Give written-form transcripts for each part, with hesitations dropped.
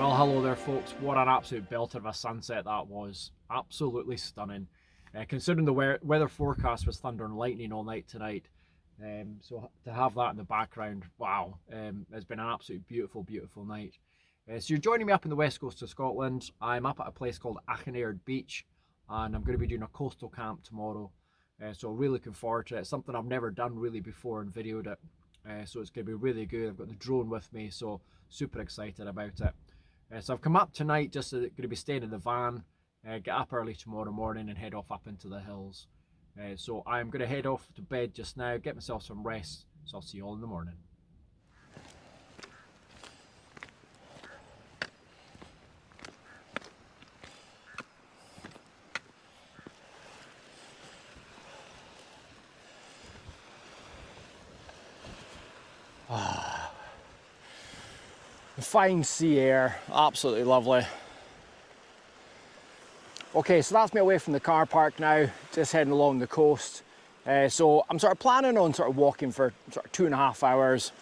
Well, hello there, folks. What an absolute belter of a sunset that was. Absolutely stunning. Considering the weather forecast was thunder and lightning all night tonight. So to have that in the background, wow, it's been an absolutely beautiful, beautiful night. So you're joining me up in the west coast of Scotland. I'm up at a place called Achanaird Beach, and I'm going to be doing a coastal camp tomorrow. So really looking forward to it. It's something I've never done really before and videoed it. So it's going to be really good. I've got the drone with me, so super excited about it. So I've come up tonight, just going to be staying in the van, get up early tomorrow morning and head off up into the hills. So I'm going to head off to bed just now, get myself some rest, so I'll see you all in the morning. Fine sea air, absolutely lovely. Okay, so that's me away from the car park now, just heading along the coast. So I'm sort of planning on sort of walking for sort of 2.5 hours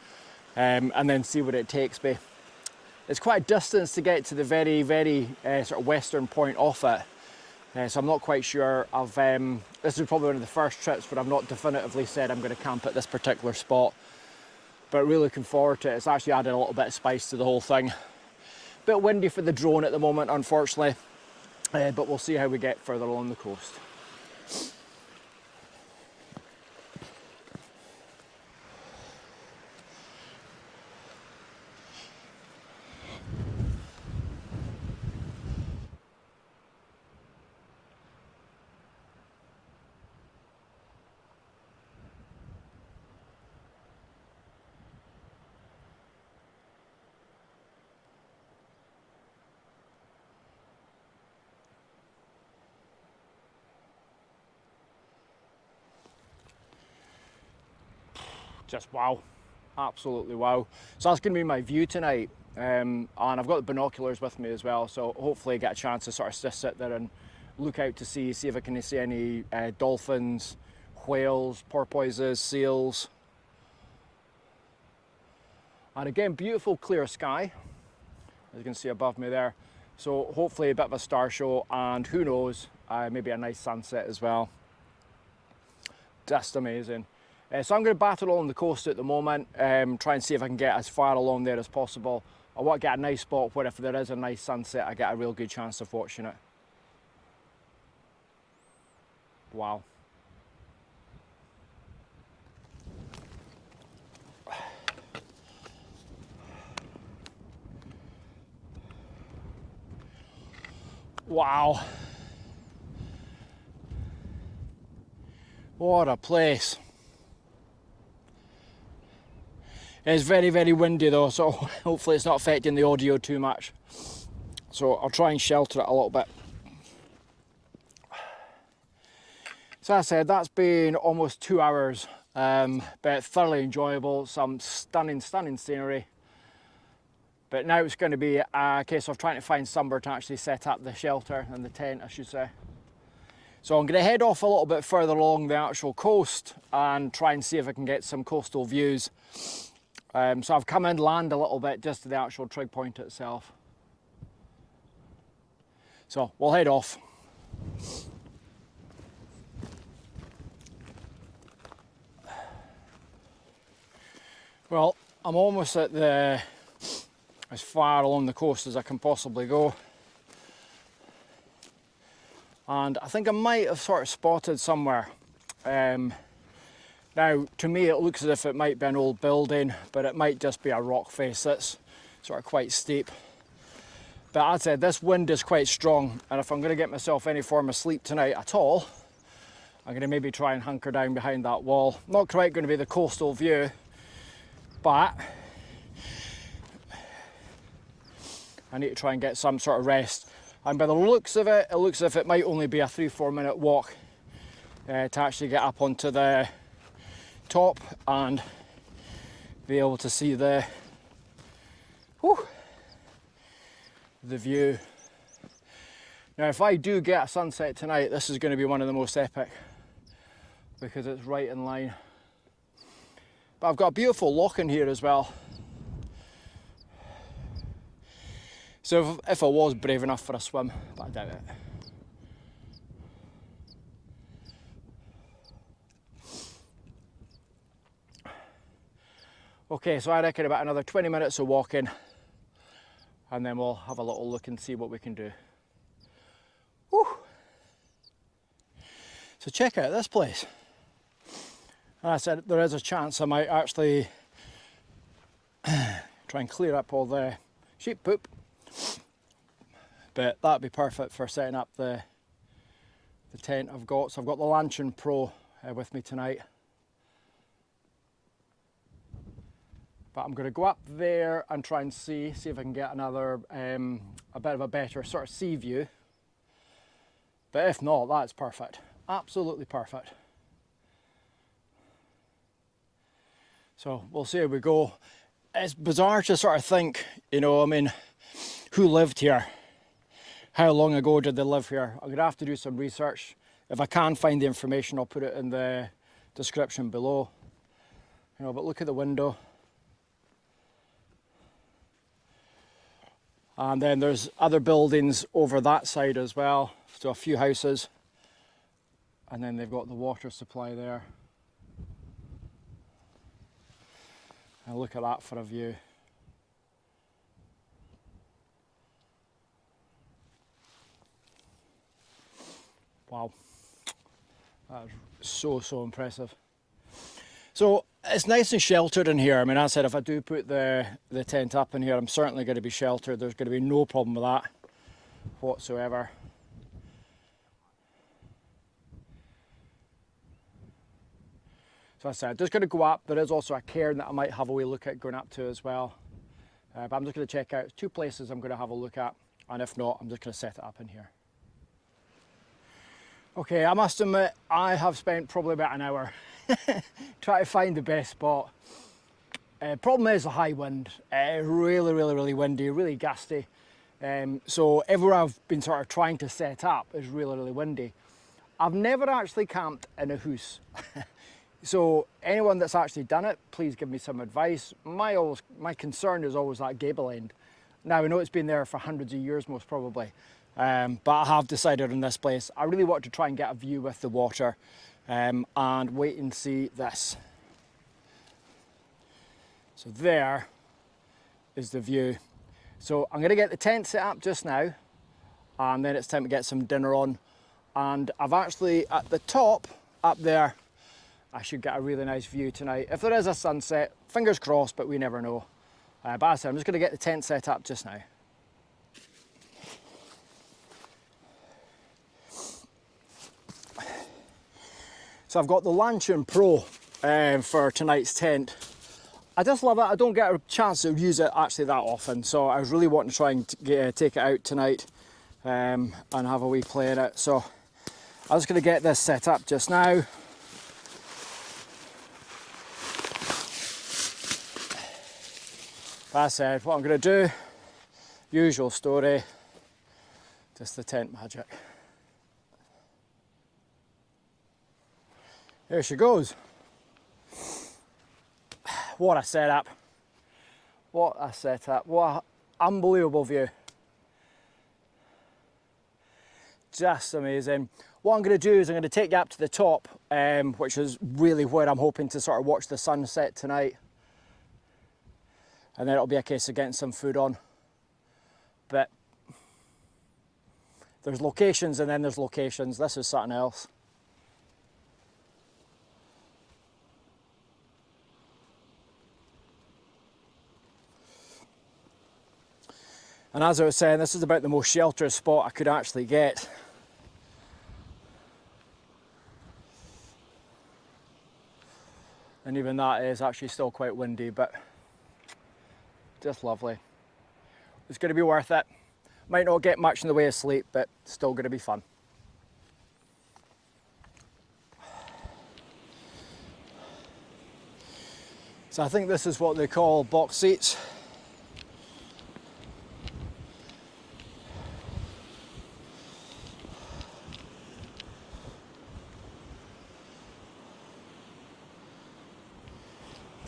and then see what it takes me. It's quite a distance to get to the very, sort of western point off it. So I'm not quite sure. This is probably one of the first trips but I've not definitively said I'm going to camp at this particular spot. But really looking forward to it. It's actually added a little bit of spice to the whole thing. Bit windy for the drone at the moment, unfortunately, but we'll see how we get further along the coast. Just wow, absolutely wow. So that's going to be my view tonight, and I've got the binoculars with me as well, so hopefully get a chance to sort of just sit there and look out to see if I can see any dolphins, whales, porpoises, seals. And again, beautiful clear sky, as you can see above me there. So hopefully a bit of a star show, and who knows, maybe a nice sunset as well. Just amazing. So I'm going to battle along the coast at the moment, try and see if I can get as far along there as possible. I want to get a nice spot where if there is a nice sunset, I get a real good chance of watching it. Wow. Wow. What a place. It's very, very windy though, so hopefully it's not affecting the audio too much. So I'll try and shelter it a little bit. So as I said, that's been almost 2 hours, but thoroughly enjoyable, some stunning, stunning scenery. But now it's going to be a case of trying to find somewhere to actually set up the shelter and the tent, I should say. So I'm going to head off a little bit further along the actual coast and try and see if I can get some coastal views. So I've come inland a little bit just to the actual trig point itself. So we'll head off. Well, I'm almost at as far along the coast as I can possibly go. And I think I might have sort of spotted somewhere. Now, to me, it looks as if it might be an old building, but it might just be a rock face that's sort of quite steep. But as I said, this wind is quite strong, and if I'm going to get myself any form of sleep tonight at all, I'm going to maybe try and hunker down behind that wall. Not quite going to be the coastal view, but I need to try and get some sort of rest. And by the looks of it, it looks as if it might only be a 3-4 minute walk to actually get up onto the top and be able to see the view. Now if I do get a sunset tonight, this is going to be one of the most epic because it's right in line. But I've got a beautiful loch in here as well. So if I was brave enough for a swim, but I doubt it. Okay, so I reckon about another 20 minutes of walking, and then we'll have a little look and see what we can do. Whew. So check out this place. And I said there is a chance I might actually try and clear up all the sheep poop, but that'd be perfect for setting up the tent I've got. So I've got the Lantern Pro with me tonight. But I'm going to go up there and try and see if I can get another, a bit of a better sort of sea view. But if not, that's perfect. Absolutely perfect. So we'll see how we go. It's bizarre to sort of think, you know, I mean, who lived here? How long ago did they live here? I'm going to have to do some research. If I can find the information, I'll put it in the description below. You know, but look at the window. And then there's other buildings over that side as well, so a few houses. And then they've got the water supply there. And look at that for a view. Wow, that is so impressive. So it's nice and sheltered in here. I mean, as I said, if I do put the tent up in here, I'm certainly going to be sheltered. There's going to be no problem with that whatsoever. So as I said, just going to go up. There is also a cairn that I might have a wee look at going up to as well. But I'm just going to check out two places I'm going to have a look at. And if not, I'm just going to set it up in here. Okay, I must admit, I have spent probably about an hour trying to find the best spot. Problem is the high wind. Really windy, really gusty. So everywhere I've been sort of trying to set up is really windy. I've never actually camped in a house. So anyone that's actually done it, please give me some advice. My concern is always that gable end. Now I know it's been there for hundreds of years most probably, but I have decided on this place. I really want to try and get a view with the water. And wait and see this. So there is the view. So I'm going to get the tent set up just now, and then it's time to get some dinner on. And I've actually, at the top up there, I should get a really nice view tonight. If there is a sunset, fingers crossed, but we never know. But as I said, I'm just going to get the tent set up just now. So I've got the Lantern Pro for tonight's tent. I just love it. I don't get a chance to use it actually that often, so I was really wanting to try and take it out tonight and have a wee play in it. So I'm just going to get this set up just now. As I said, what I'm going to do, usual story, just the tent magic. There she goes. What a setup. What a setup. What an unbelievable view. Just amazing. What I'm going to do is I'm going to take you up to the top, which is really where I'm hoping to sort of watch the sunset tonight. And then it'll be a case of getting some food on. But there's locations and then there's locations. This is something else. And as I was saying, this is about the most sheltered spot I could actually get. And even that is actually still quite windy, but just lovely. It's going to be worth it. Might not get much in the way of sleep, but still going to be fun. So I think this is what they call box seats.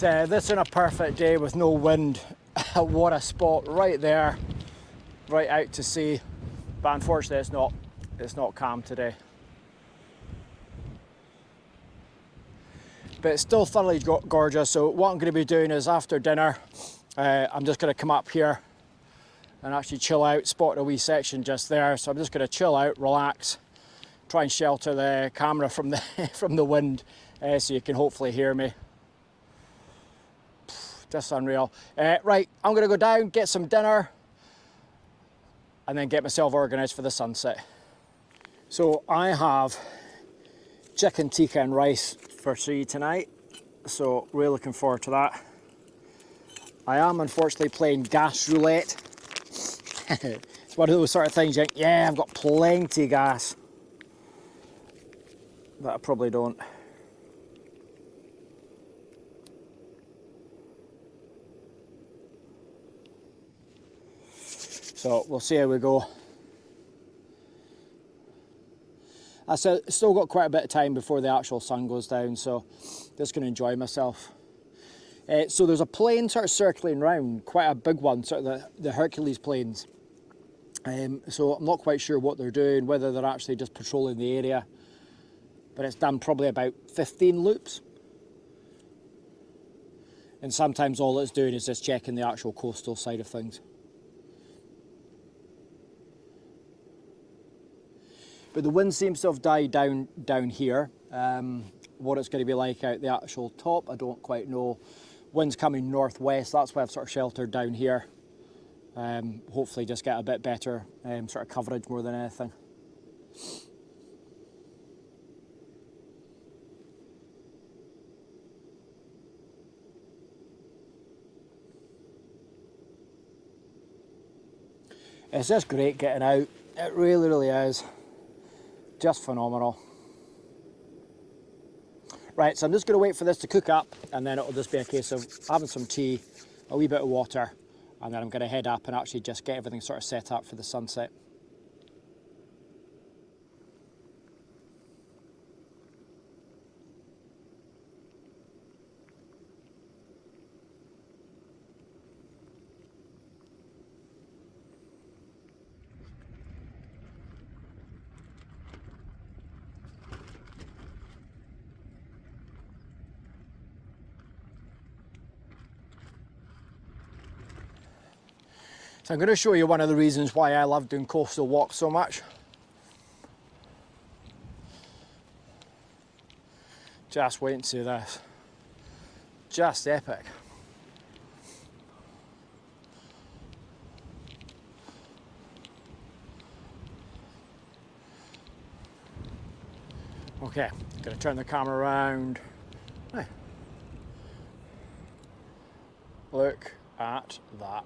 This on a perfect day with no wind, what a spot right there. right out to sea, but unfortunately it's not calm today. But it's still thoroughly gorgeous. So what I'm going to be doing is after dinner, I'm just going to come up here and actually chill out, spot a wee section just there. So I'm just going to chill out, relax, try and shelter the camera from the from the wind, so you can hopefully hear me. Just unreal. Right, I'm going to go down, get some dinner, and then get myself organised for the sunset. So I have chicken tikka and rice for 3 tonight, so really looking forward to that. I am unfortunately playing gas roulette. It's one of those sort of things you think, yeah, I've got plenty gas, but I probably don't. So we'll see how we go. I still got quite a bit of time before the actual sun goes down, so just going to enjoy myself. So there's a plane sort of circling around, quite a big one, sort of the Hercules planes. So I'm not quite sure what they're doing, whether they're actually just patrolling the area, but it's done probably about 15 loops. And sometimes all it's doing is just checking the actual coastal side of things. But the wind seems to have died down here. What it's going to be like out the actual top, I don't quite know. Wind's coming northwest, that's why I've sort of sheltered down here. Hopefully just get a bit better sort of coverage more than anything. It's just great getting out. It really, really is. Just phenomenal. Right, so I'm just going to wait for this to cook up, and then it'll just be a case of having some tea, a wee bit of water, and then I'm going to head up and actually just get everything sort of set up for the sunset. So I'm going to show you one of the reasons why I love doing coastal walks so much. Just wait and see this. Just epic. Okay, going to turn the camera around. Hey. Look at that.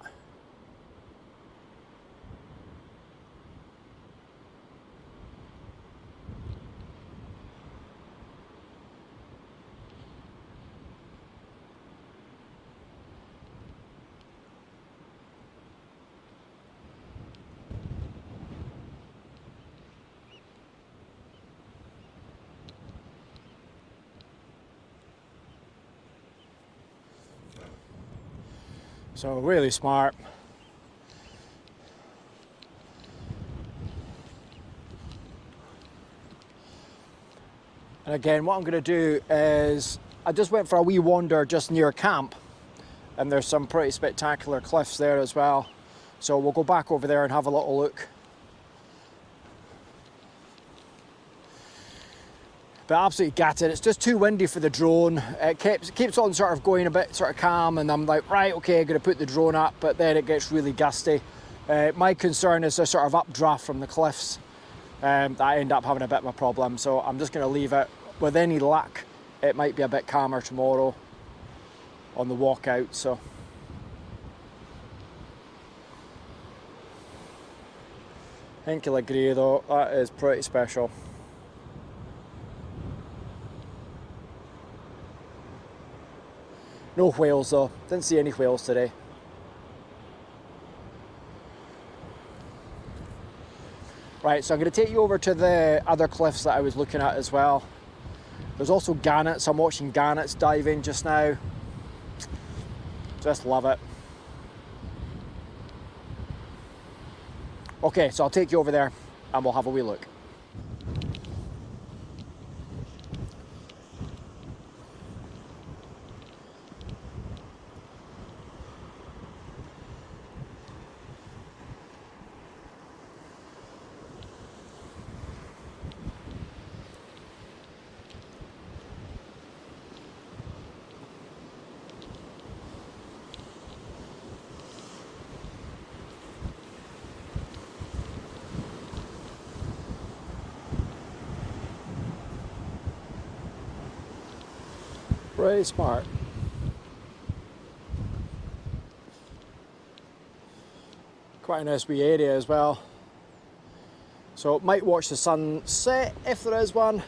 So really smart. And again, what I'm going to do is, I just went for a wee wander just near camp, and there's some pretty spectacular cliffs there as well. So we'll go back over there and have a little look. But absolutely gutted. It's just too windy for the drone. It keeps on sort of going a bit sort of calm, and I'm like, right, okay, I'm going to put the drone up, but then it gets really gusty. My concern is a sort of updraft from the cliffs that I end up having a bit of a problem. So I'm just going to leave it. With any luck, it might be a bit calmer tomorrow on the walk out. So I think you'll agree though, that is pretty special. No whales though, didn't see any whales today. Right, so I'm going to take you over to the other cliffs that I was looking at as well. There's also gannets, I'm watching gannets diving just now. Just love it. Okay, so I'll take you over there and we'll have a wee look. Pretty smart. Quite a nice wee area as well. So might watch the sun set if there is one.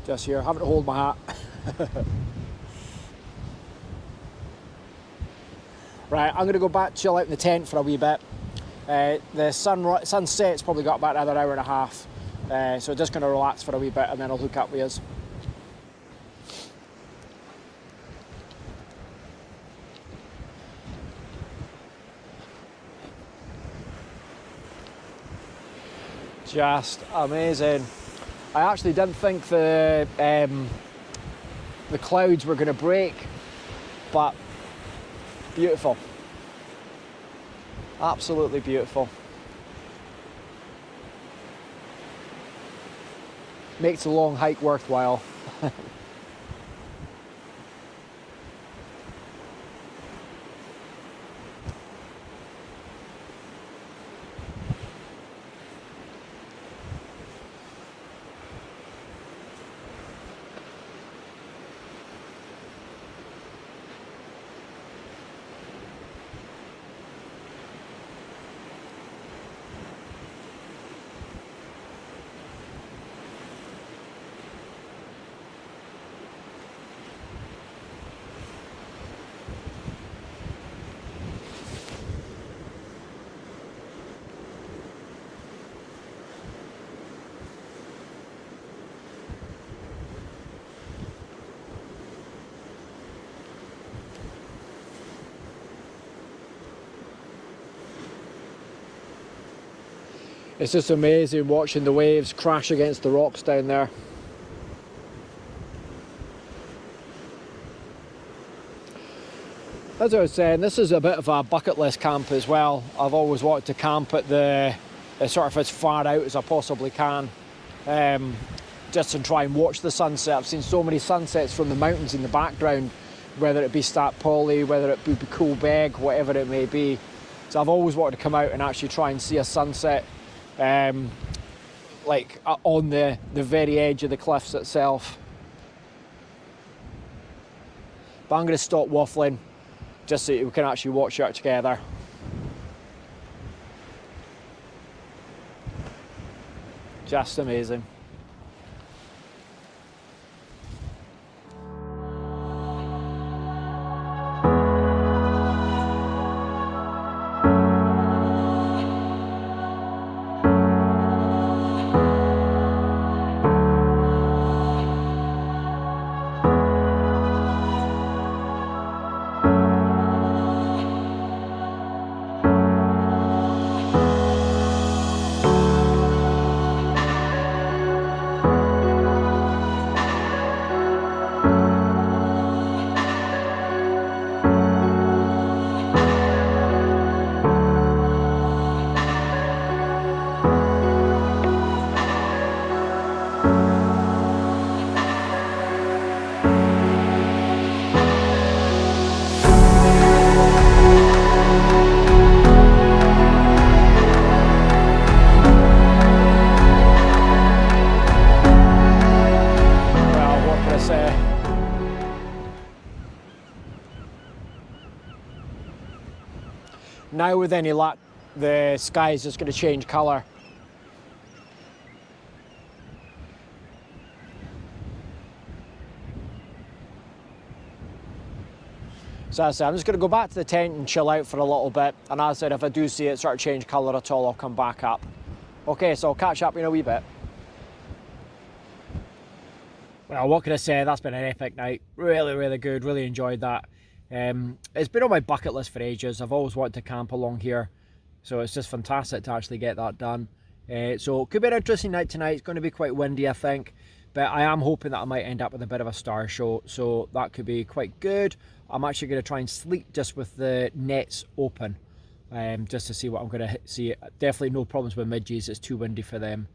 Just here, having to hold my hat. Right, I'm gonna go back, chill out in the tent for a wee bit. The sunset's probably got about another hour and a half. So just gonna relax for a wee bit and then I'll hook up with us. Just amazing. I actually didn't think the clouds were going to break, but beautiful. Absolutely beautiful. Makes a long hike worthwhile. It's just amazing watching the waves crash against the rocks down there. As I was saying, this is a bit of a bucket list camp as well. I've always wanted to camp at the sort of as far out as I possibly can, just to try and watch the sunset. I've seen so many sunsets from the mountains in the background, whether it be Stat Polly, whether it be Coolbeg, whatever it may be. So I've always wanted to come out and actually try and see a sunset like on the very edge of the cliffs itself. But I'm going to stop waffling just so we can actually watch it together. Just amazing. Now with any luck, the sky is just going to change colour. So as I said, I'm just going to go back to the tent and chill out for a little bit. And as I said, if I do see it start to change colour at all, I'll come back up. Okay, so I'll catch up in a wee bit. Well, what can I say? That's been an epic night. Really, really good. Really enjoyed that. It's been on my bucket list for ages. I've always wanted to camp along here, so it's just fantastic to actually get that done. So it could be an interesting night tonight. It's going to be quite windy, I think, but I am hoping that I might end up with a bit of a star show, so that could be quite good. I'm actually going to try and sleep just with the nets open, just to see what I'm going to see. Definitely no problems with midges, it's too windy for them.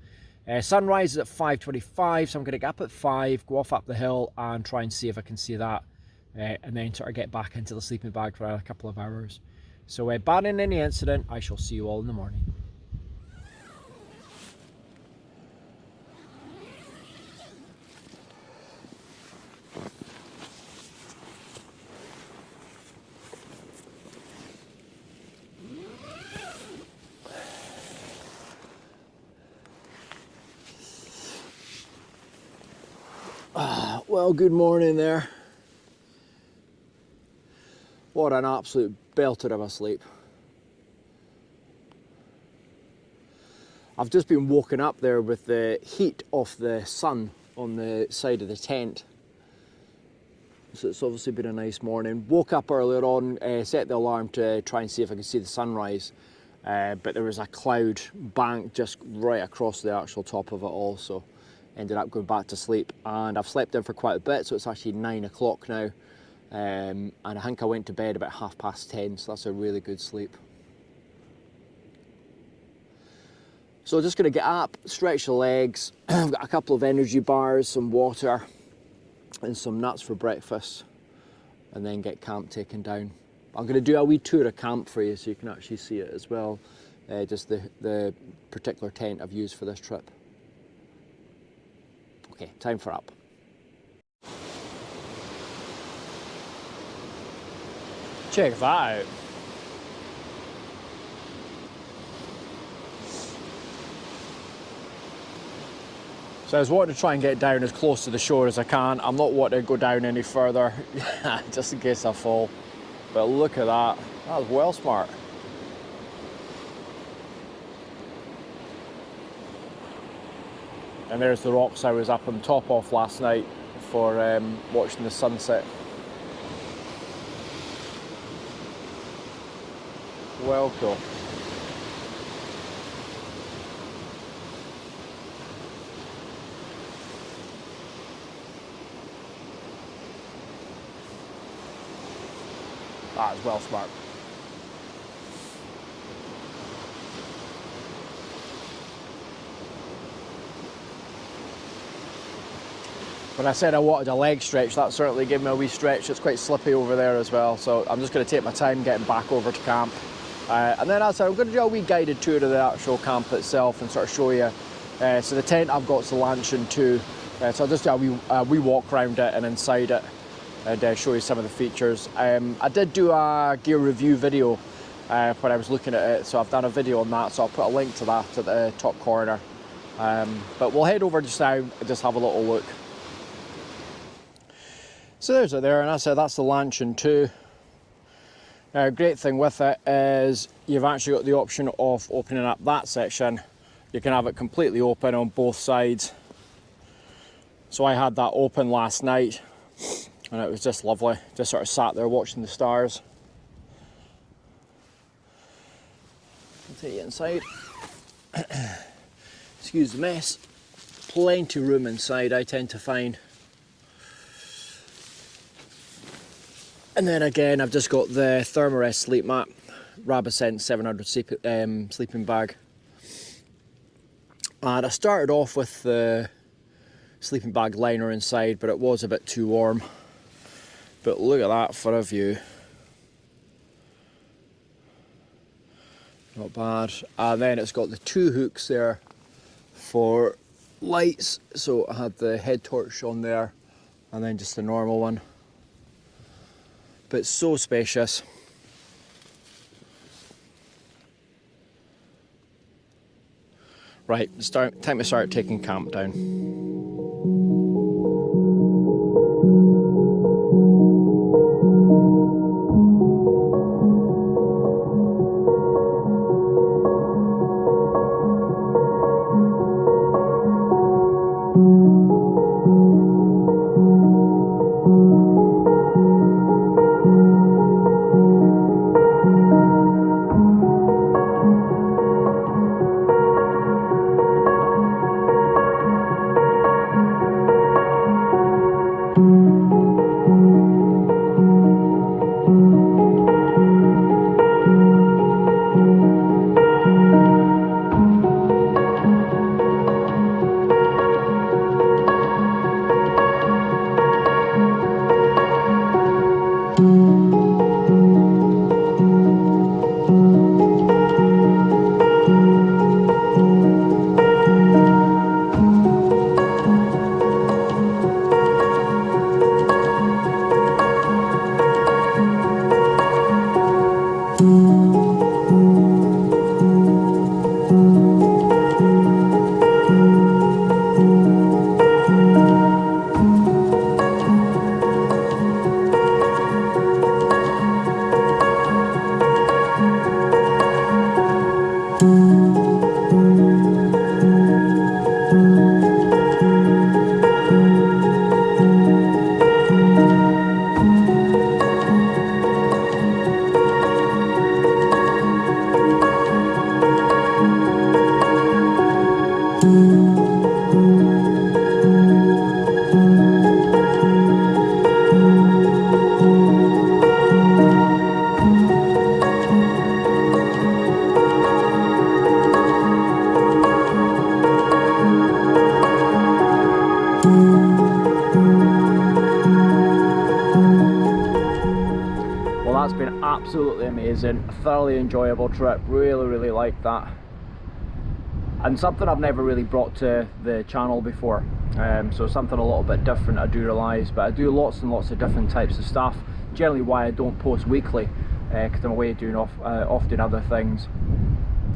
Sunrise is at 5:25, so I'm going to get up at 5, go off up the hill and try and see if I can see that, and then sort of get back into the sleeping bag for a couple of hours. So barring any incident, I shall see you all in the morning. Well, good morning there. What an absolute belter of a sleep. I've just been woken up there with the heat of the sun on the side of the tent. So it's obviously been a nice morning. Woke up earlier on, set the alarm to try and see if I could see the sunrise. But there was a cloud bank just right across the actual top of it all, so ended up going back to sleep. And I've slept in for quite a bit, so it's actually 9 o'clock now. And I think I went to bed about 10:30, so that's a really good sleep. So just gonna get up, stretch the legs. I've got a couple of energy bars, some water, and some nuts for breakfast, and then get camp taken down. I'm gonna do a wee tour of camp for you so you can actually see it as well, just the particular tent I've used for this trip. Okay, time for up. Check that out. So I was wanting to try and get down as close to the shore as I can. I'm not wanting to go down any further, just in case I fall. But look at that, that was well smart. And there's the rocks I was up on top of last night for watching the sunset. Well cool. That is well smart. When I said I wanted a leg stretch, that certainly gave me a wee stretch. It's quite slippy over there as well, so I'm just going to take my time getting back over to camp. And then as I said, I'm going to do a wee guided tour of the actual camp itself and sort of show you. So the tent I've got is the Lantern 2, so I'll just do a wee walk around it and inside it and show you some of the features. I did do a gear review video when I was looking at it, so I've done a video on that, so I'll put a link to that at the top corner. But we'll head over just now and just have a little look. So there's it there, and as I said, that's the Lantern 2. Great thing with it is you've actually got the option of opening up that section. You can have it completely open on both sides. So I had that open last night and it was just lovely. Just sort of sat there watching the stars. I'll take you inside. Excuse the mess. Plenty of room inside, I tend to find. And then again, I've just got the Thermarest sleep mat, Rabascent 700 sleeping bag. And I started off with the sleeping bag liner inside, but it was a bit too warm. But look at that for a view. Not bad. And then it's got the 2 hooks there for lights. So I had the head torch on there and then just the normal one. But it's so spacious. Right, time to start taking camp down. been absolutely amazing, a thoroughly enjoyable trip, really liked that. And something I've never really brought to the channel before, so something a little bit different, I do realise, but I do lots and lots of different types of stuff, generally why I don't post weekly, because I'm away doing often other things.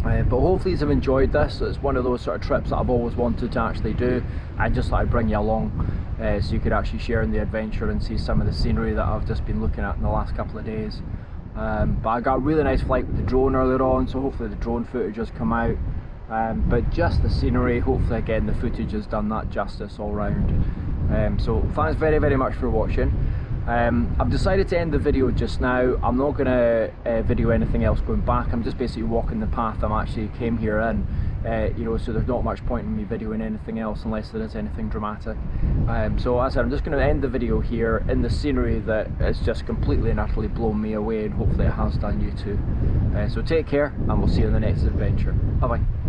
But hopefully you've enjoyed this. It's one of those sort of trips that I've always wanted to actually do. I just thought I'd bring you along so you could actually share in the adventure and see some of the scenery that I've just been looking at in the last couple of days. But I got a really nice flight with the drone earlier on, so hopefully the drone footage has come out. But just the scenery, hopefully again the footage has done that justice all round. So thanks very much for watching. I've decided to end the video just now. I'm not going to video anything else going back. I'm just basically walking the path I actually came here in, you know, so there's not much point in me videoing anything else unless there is anything dramatic. So as I said, I'm just going to end the video here in the scenery that has just completely and utterly blown me away, and hopefully it has done you too. So take care, and we'll see you in the next adventure. Bye bye.